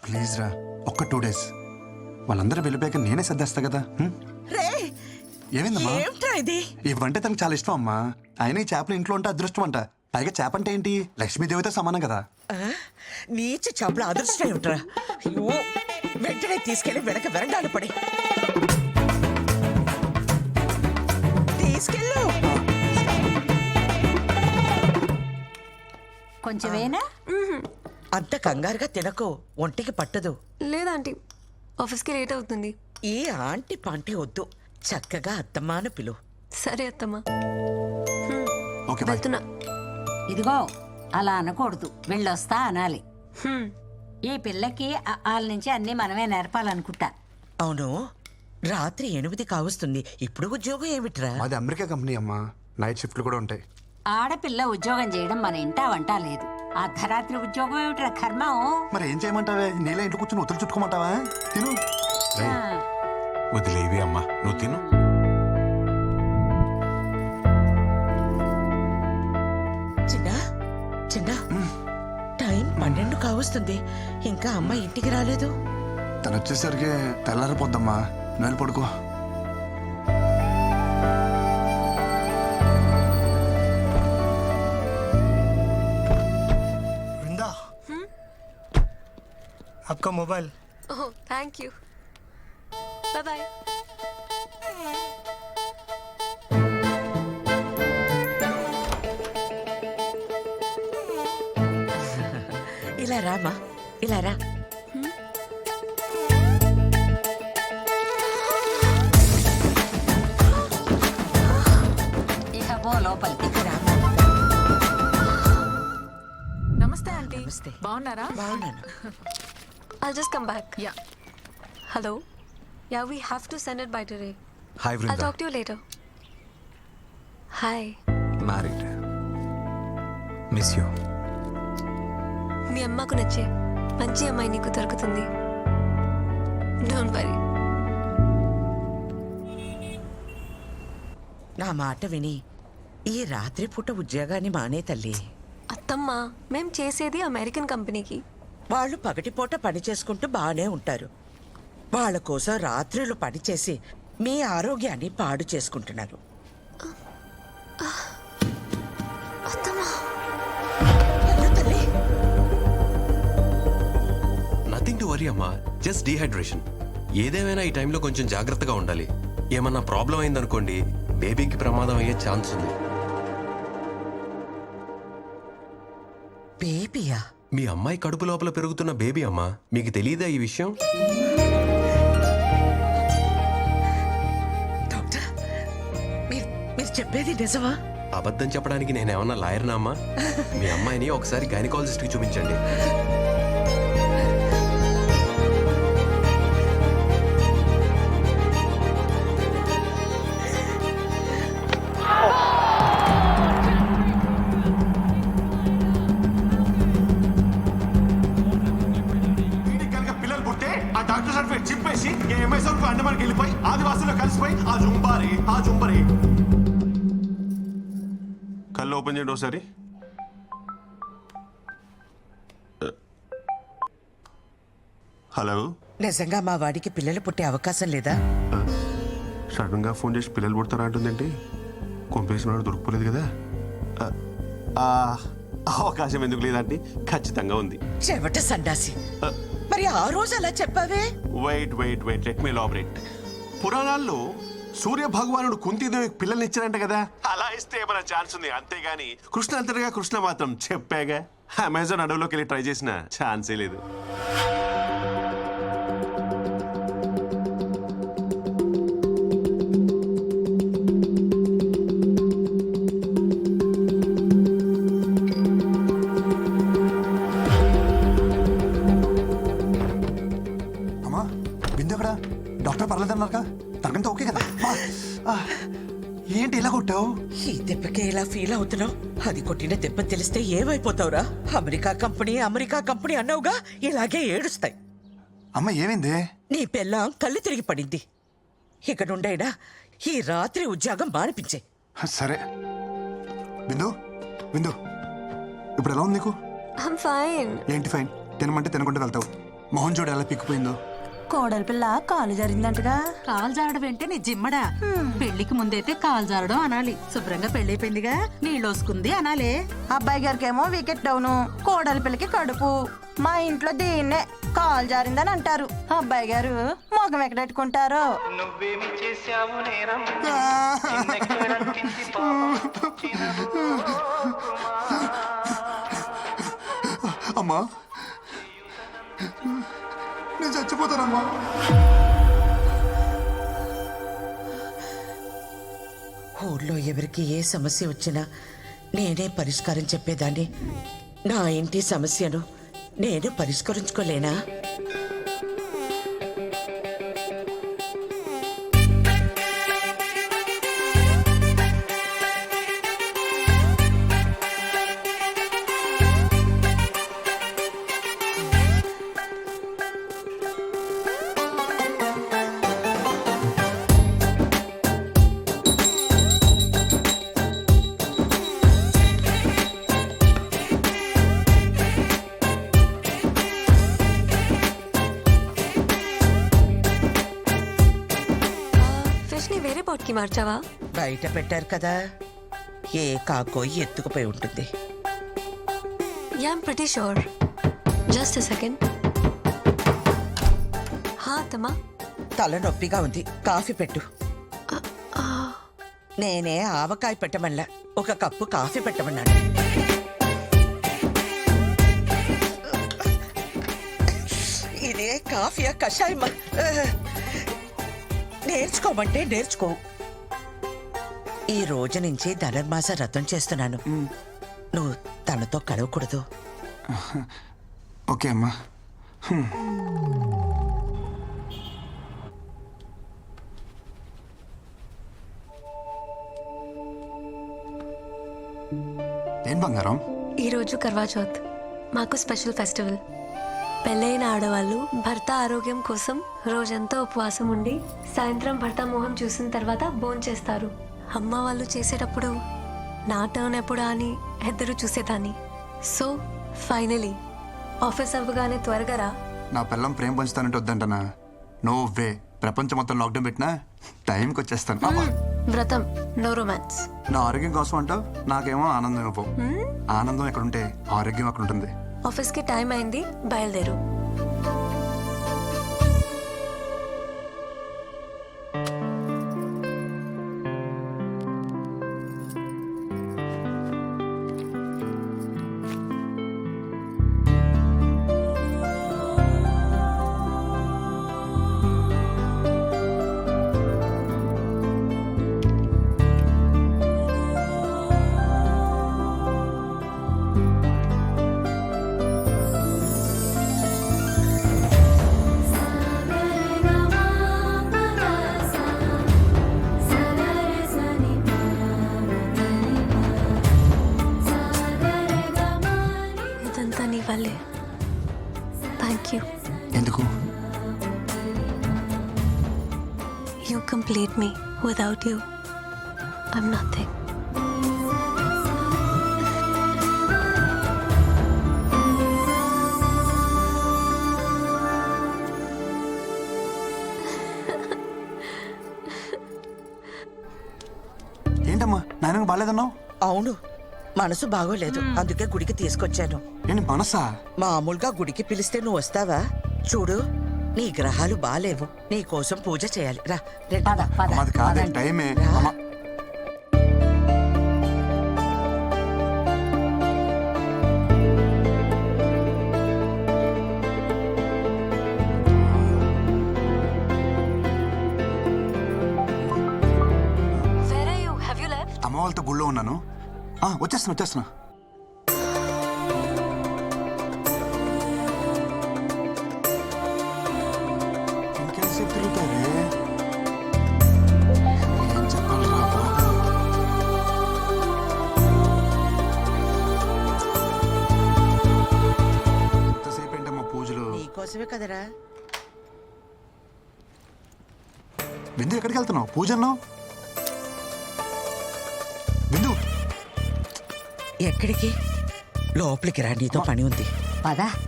Please రా, ఒక్క 2 days. వాళ్ళందరూ వెళ్ళిపోయాక నేనే సర్దేస్తా కదా. రే ఏమైందమ్మా? ఏమిట్రా ఇది? ఇవంటే తనకు చాలా ఇష్టం అమ్మా. ఆయన ఈ చేపలు ఇంట్లో ఉంటే అదృష్టం అంట. పైగా చేప అంటే ఏంటి, లక్ష్మీదేవితో సమానం కదా. నీచ చేపల అదృష్టం ఏమిట్రా? అయ్యో, వెంటనే తీసుకెళ్లి వెనక వెరండాలు పడి తీసుకెళ్ళు. కొంచెమేనా? అంత కంగారుగా తినకో, ఒంటికి పట్టదు. లేదాంటీ, ఆఫీస్కి లేట్ అవుతుంది. ఈ ఆంటీ పాంటీ వద్దు, చక్కగా అత్తమ్మాను పిలు. సరే అత్తమ్మా, ఓకే బాయ్. వెళ్తున్నా. ఇదిగో అలా అనకూడదు, వెళ్ళొస్తా అనాలి. హ్మ్. ఈ పిల్లకి వాళ్ళ నుంచి అన్ని మనమే నేర్పాలనుకుంటా. అవును, రాత్రి 8 కావస్తుంది. ఇప్పుడు ఉద్యోగం ఏమిట్రా? మాది అమెరికా కంపెనీ అమ్మా, నైట్ షిఫ్ట్లు కూడా ఉంటాయి. ఆడపిల్ల ఉద్యోగం చేయడం మన ఇంటా వంట లేదు. అర్ధరాత్రి ఉద్యోగం ఏమిట్రా కర్మం? మరి ఏం చేయమంటావే? నీళ్ళ ఇంట్లో కూర్చొని ఉతులు చుట్టుకోమంటావా? తిను. వదిలేవి అమ్మా, నువ్వు తిను. చిన్న చిన్న, టైం 12 కావస్తుంది. ఇంకా అమ్మ ఇంటికి రాలేదు. తను వచ్చేసరికి తెల్లారిపోద్దమ్మా. నువ్వు పడుకో. वृंदा, आपका mobile. Oh thank you, bye bye. ఇలా రామా, ఇలా రా. ఇక పో లోపలికి. నమస్తే ఆంటీ. నమస్తే. బాగున్నారా? బాగున్నాను. I'll just come back. Yeah. Hello. Yeah, we have to send it by today. Hi I'll Vrinda. talk to you later. Hi. Married. Miss you. మీ అమ్మకు నచ్చే మంచి అమ్మాయి నీకు దొరుకుతుంది. Don't worry. నా మాట విని ఈ రాత్రి పూట ఉద్యోగాన్ని మానే తల్లి. అత్తమ్మ, మేం చేసేది అమెరికన్ కంపెనీకి. వాళ్ళు పగటిపూట పని చేసుకుంటూ బాగానే ఉంటారు. వాళ్ళ కోసం రాత్రులు పనిచేసి మీ ఆరోగ్యాన్ని పాడు చేసుకుంటున్నారు. అత్తమ్మ, ఎలా తల్లి? నథింగ్ టు వరీ అమ్మా, జస్ట్ డీహైడ్రేషన్. ఏదేమైనా ఈ టైంలో కొంచెం జాగ్రత్తగా ఉండాలి. ఏమన్నా ప్రాబ్లం అయిందనుకోండి, బేబీకి ప్రమాదం అయ్యే ఛాన్స్ ఉంది. బేబీయా? మీ అమ్మాయి కడుపు లోపల పెరుగుతున్న బేబీ అమ్మా, మీకు తెలియదా ఈ విషయం? డాక్టర్, మీరు చెప్పేది నిజమా? అబద్ధం చెప్పడానికి నేనేమన్నా లాయర్నా అమ్మా? మీ అమ్మాయిని ఒకసారి గైనకాలజిస్ట్కి చూపించండి. పిల్లలు పుట్టే ఆ డాక్టర్ సర్టిఫికేట్ చింపేసి ఎంఎస్ఆర్ అండమానికి వెళ్ళిపోయి ఆదివాసుల్లో కలిసిపోయి ఆ జుంబారి కళ్ళు ఓపెన్ చేయండి ఒకసారి. హలో, నిజంగా మా వాడికి పిల్లలు పుట్టే అవకాశం లేదా? సడన్ గా ఫోన్ చేసి పిల్లలు పుడతారా అంటుందండి. కొంపేసిన వాడు దొరికిపోలేదు కదా. అవకాశం ఎందుకు లేదంటే ఖచ్చితంగా ఉంది. చెవట సండాసి. మరి ఆ రోజు అలా చెప్పావే? Wait let me elaborate. పురాణాల్లో సూర్య భగవానుడు కుంతీదేవికి పిల్లల్ని ఇచ్చారంట కదా. అలా ఇస్తే ఏమైనా ఛాన్స్ ఉంది, అంతేగాని కృష్ణ అంతటిగా కృష్ణ మాత్రం చెప్పాగా. అమెజాన్ అడవిలోకి వెళ్ళి ట్రై చేసిన ఛాన్సే లేదు. అమ్మా, బిందు ఎక్కడ? డాక్టర్ పర్లేదన్నారుగా? తనకంతా ఓకే కదా? ఏంటి ఇలా కొట్టావు? ఈ దెబ్బకే ఇలా ఫీల్ అవుతున్నావు? అది కొట్టిన దెబ్బ తెలిస్తే ఏమైపోతావురా? అమెరికా కంపెనీ అన్నావుగా, ఇలాగే ఏడుస్తాయి. అమ్మ ఏమైంది? నీ పెళ్ళాం కళ్ళు తిరిగి పడింది. ఇక నుండైనా ఈ రాత్రి ఉద్యోగం మానిపించే. సరే బిందు, ఇప్పుడు ఎలా ఉంది నీకు? I'm fine. ఏంటి ఫైన్? తినమంటే తినకుండా వెళ్తావు. మోహన్ చూడు ఎలా పిక్కిపోయిందో. కోడలి పిల్ల కాలు జరిగిందంటగా. కాలు జారడం ఏంటే నీ జిమ్మడా? పెళ్లికి ముందైతే కాలు జారడం అనాలి. శుభ్రంగా పెళ్ళైపోయిందిగా, నీళ్ళోసుకుంది అనాలే. అబ్బాయి గారికి ఏమో వికెట్ డౌను, కోడలి పిల్లకి కడుపు. మా ఇంట్లో దీన్నే కాలు జారిందని అంటారు. అబ్బాయి గారు మొగం ఎక్కడెట్టుకుంటారో. నువ్వేమి చేశావు నేరం అమ్మా నేను చచ్చిపోతానమ్మా. ఊర్లో ఎవరికి ఏ సమస్య వచ్చినా నేనే పరిష్కారం చెప్పేదాన్ని. నా ఇంటి సమస్యను నేను పరిష్కరించుకోలేనా? ఫిష్ ని వేరే పాట్ కి మార్చావా? బయట పెట్టారు కదా, ఏ కాకో ఎత్తుకుపోయి ఉంటుంది. Yeah I'm pretty sure. Just a second. హా తమ్మా. తలనొప్పిగా ఉంది, కాఫీ పెట్టు. నేనే ఆవకాయ పెట్టమల్లా, ఒక కప్పు కాఫీ పెట్టమన్నాడు. ఇదే కాఫీయా కషాయమా? నేర్చుకోమంటే నేర్చుకో. ఈ రోజు నుంచి ధనుర్మాస వ్రతం చేస్తున్నాను. నువ్వు తనతో కలవకూడదు. ఓకే అమ్మా. ఏం బంగారం? ఈరోజు కర్వా చౌత్, మాకు స్పెషల్ ఫెస్టివల్. పెళ్ళైన ఆడవాళ్ళు భర్త ఆరోగ్యం కోసం రోజంతా ఉపవాసం ఉండి సాయంత్రం భర్త మొహం చూసిన తర్వాత భోంచేస్తారు. అమ్మ వాళ్ళు చేసేటప్పుడు నా టర్న్ ఎప్పుడా అని ఎదురు చూసేదాన్ని. సో ఫైనలీ ఆఫీస్ అవ్వగానే త్వరగా రా. నా పిల్లం ప్రేమ పంచుతానంటే వద్దంటనా? No way. ప్రపంచం మొత్తం లాక్డౌన్ పెట్టినా టైంకి వచ్చేస్తాను. అబ్బా. వ్రతం, నో రొమాన్స్. నా ఆరోగ్యం కోసం అంటావు, నాకేమో ఆనందం ఇవ్వవు. ఆనందం ఎక్కడుంటే ఆరోగ్యం అక్కడ ఉంటుంది. ఆఫీస్కి టైం అయింది, బయలుదేరు. ఇదంతా నీ వల్లే. Thank you. ఎందుకు? You complete me. Without you, I'm nothing. ఏంటమ్మా నాయనకు బాగాలేదన్నావు? అవును, మనసు బాగోలేదు, అందుకే గుడికి తీసుకొచ్చాను. ఏంటి మనసా? మామూలుగా గుడికి పిలిస్తే నువ్వు వస్తావా? చూడు, నీ గ్రహాలు బాలేవు, నీ కోసం పూజ చేయాలి. రా రండి. పద పద మాది కాదే పదండి. టైమే. రా. అమ్మా. Where are you? Have you left? అమ్మ వాళ్ళతో గుళ్ళో ఉన్నాను. వచ్చేస్తున్నా. ఇంకెంతసేపు తిరుగుతారే? ఏం చెప్పాలిరా బాబు? ఎంతసేపు ఏంటమ్మా పూజలు? నీకోసమే కదరా. బిందు ఎక్కడికి వెళ్తున్నావు? పూజ అన్నావు. బిందు ఎక్కడికి? లోపలికి రా, నీతో పని ఉంది. పద